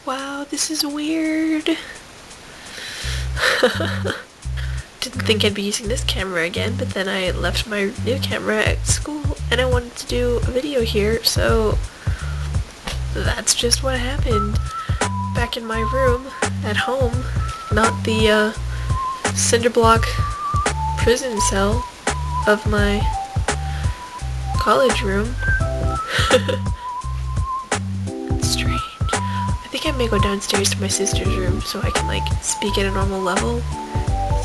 Wow, this is weird. Didn't think I'd be using this camera again, but then I left my new camera at school and I wanted to do a video here, so that's just what happened. Back in my room at home, not the cinder block prison cell of my college room. It's strange. I think I may go downstairs to my sister's room so I can speak at a normal level,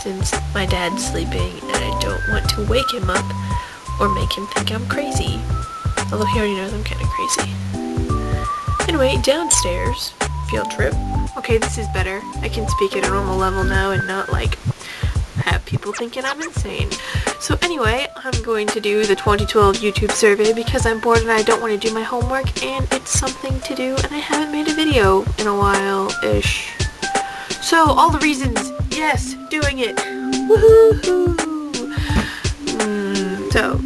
since my dad's sleeping and I don't want to wake him up or make him think I'm crazy. Although he already knows I'm kinda crazy. Anyway, downstairs. Field trip. Okay, this is better. I can speak at a normal level now and not have people thinking I'm insane. So anyway, I'm going to do the 2012 YouTube survey because I'm bored and I don't want to do my homework and it's something to do and I haven't made a video in a while-ish. So, all the reasons, yes, doing it. Woohoo! So,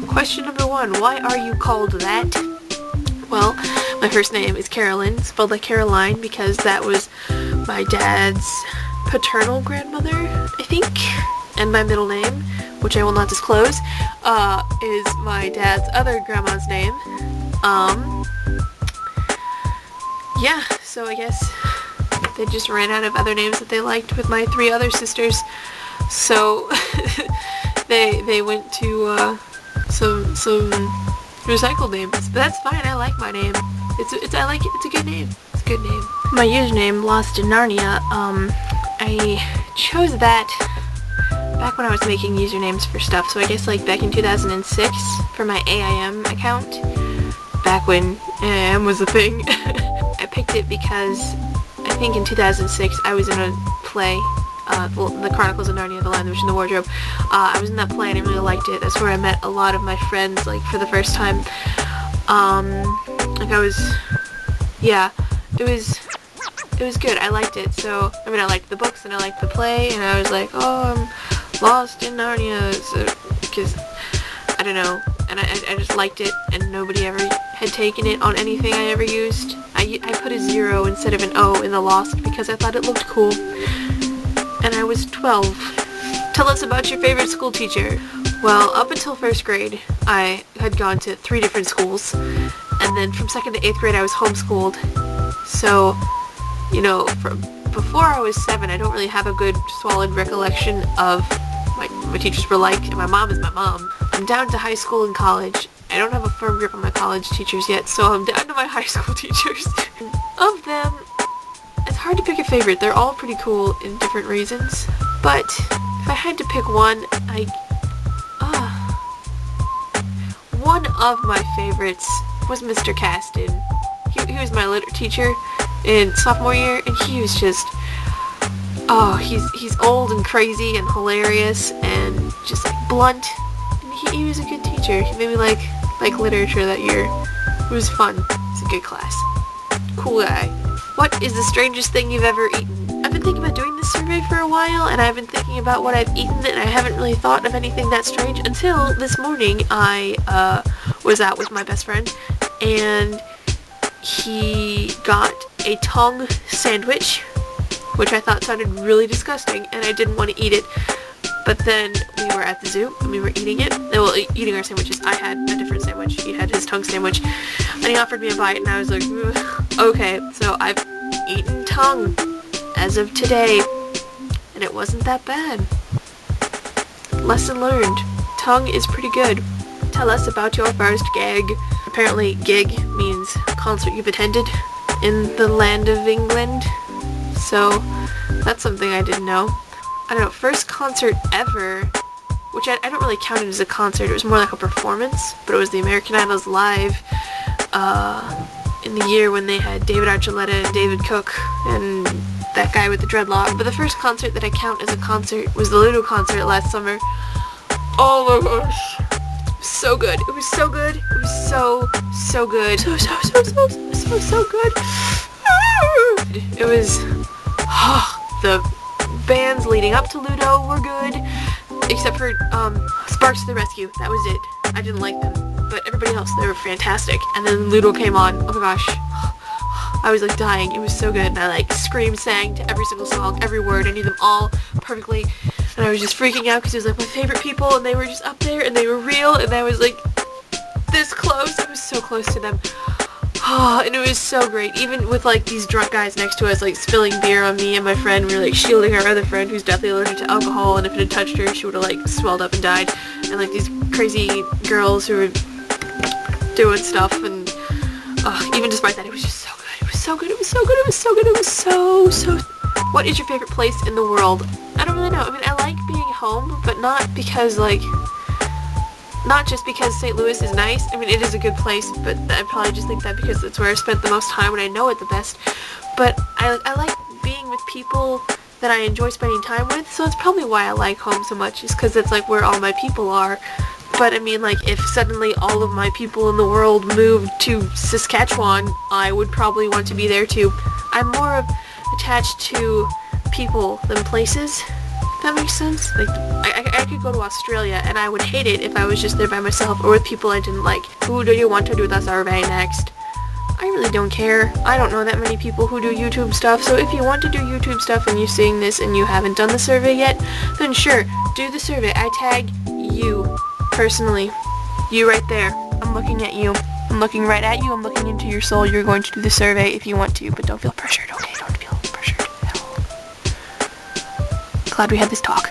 question number 1, why are you called that? Well, my first name is Carolyn, spelled like Caroline, because that was my dad's paternal grandmother, I think. And my middle name, which I will not disclose, is my dad's other grandma's name. Yeah, so I guess they just ran out of other names that they liked with my 3 other sisters. So they went to some recycled names. But that's fine, I like my name. It's a good name. It's a good name. My username, Lost in Narnia, I chose that back when I was making usernames for stuff. So I guess back in 2006 for my AIM account, back when AIM was a thing. I picked it because I think in 2006 I was in a play, The Chronicles of Narnia, The Lion, the Witch, and the Wardrobe. I was in that play and I really liked it. That's where I met a lot of my friends, for the first time. It was good. I liked it. So, I liked the books and I liked the play, and I was like, oh, I'm lost in Narnia, because, I don't know, and I just liked it, and nobody ever had taken it on anything I ever used. I put a 0 instead of an O in the Lost because I thought it looked cool. And I was 12. Tell us about your favorite school teacher. Well, up until 1st grade, I had gone to 3 different schools, and then from 2nd to 8th grade I was homeschooled. So, from before I was 7, I don't really have a good solid recollection of what my teachers were like, and my mom is my mom. I'm down to high school and college. I don't have a firm grip on my college teachers yet, so I'm down to my high school teachers. Of them, it's hard to pick a favorite. They're all pretty cool in different reasons. But if I had to pick one, one of my favorites was Mr. Caston. He was my lit teacher in sophomore year, and he was just, he's old and crazy and hilarious and just blunt. And he was a good teacher. He made me like literature that year. It was fun. It's a good class. Cool guy. What is the strangest thing you've ever eaten? I've been thinking about doing this survey for a while, and I've been thinking about what I've eaten, and I haven't really thought of anything that strange until this morning. I was out with my best friend, and he got a tongue sandwich, which I thought sounded really disgusting, and I didn't want to eat it. But then we were at the zoo, and we were eating it. Well, eating our sandwiches. I had a different sandwich. He had his tongue sandwich, and he offered me a bite, and I was like, okay, so I've eaten tongue as of today, and it wasn't that bad. Lesson learned. Tongue is pretty good. Tell us about your first gig. Apparently, gig means concert you've attended in the land of England, so that's something I didn't know. I don't know, first concert ever, which I don't really count it as a concert, it was more like a performance, but it was the American Idols Live, in the year when they had David Archuleta and David Cook, and that guy with the dreadlock. But the first concert that I count as a concert was the Ludo concert last summer. Oh my gosh. So good. It was so good. It was so good. So good. It was, the bands leading up to Ludo were good, except for Sparks to the Rescue. That was it. I didn't like them, but everybody else, they were fantastic. And then Ludo came on. Oh my gosh. I was like dying. It was so good. And I like screamed, sang to every single song, every word. I knew them all perfectly. And I was just freaking out because it was like my favorite people and they were just up there and they were real and I was like this close. I was so close to them. Oh, and it was so great. Even with like these drunk guys next to us like spilling beer on me and my friend, we were like shielding our other friend who's deathly allergic to alcohol, and if it had touched her she would have like swelled up and died. And like these crazy girls who were doing stuff, and even despite that, it was just so good. It was so good. It was so good. It was so good. It was so. What is your favorite place in the world? I don't really know. I mean, I like being home, but not because not just because St. Louis is nice. I mean, it is a good place, but I probably just think that because it's where I spent the most time and I know it the best. But I like being with people that I enjoy spending time with, so that's probably why I like home so much, is because it's like where all my people are. But I mean, like, if suddenly all of my people in the world moved to Saskatchewan, I would probably want to be there too. I'm more attached to people than places. That makes sense? Like, I could go to Australia and I would hate it if I was just there by myself or with people I didn't like. Who do you want to do the survey next? I really don't care. I don't know that many people who do YouTube stuff, so if you want to do YouTube stuff and you're seeing this and you haven't done the survey yet, then sure, do the survey. I tag you, personally. You right there. I'm looking at you. I'm looking right at you. I'm looking into your soul. You're going to do the survey if you want to, but don't feel pressured, okay? Don't feel pressured at all. Glad we had this talk.